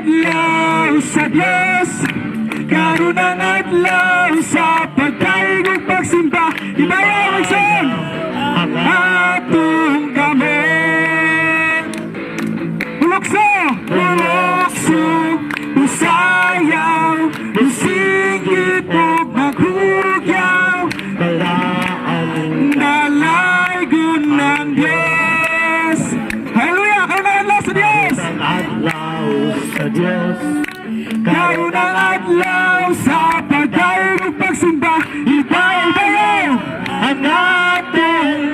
adlaw sa Diyos, karon ang adlaw sa pagkaig ug pagsimba. Ibayang son ang atong kamot. Bulokso, bulokso, usayaw, usigit ug maghugyaw, dalaygon ng Diyos. Hallelujah! Karon ang adlaw sa Diyos, Adlaw sa Diyos, karon ang adlaw sa pagkaig ug pagsimba. Ibayang ang atong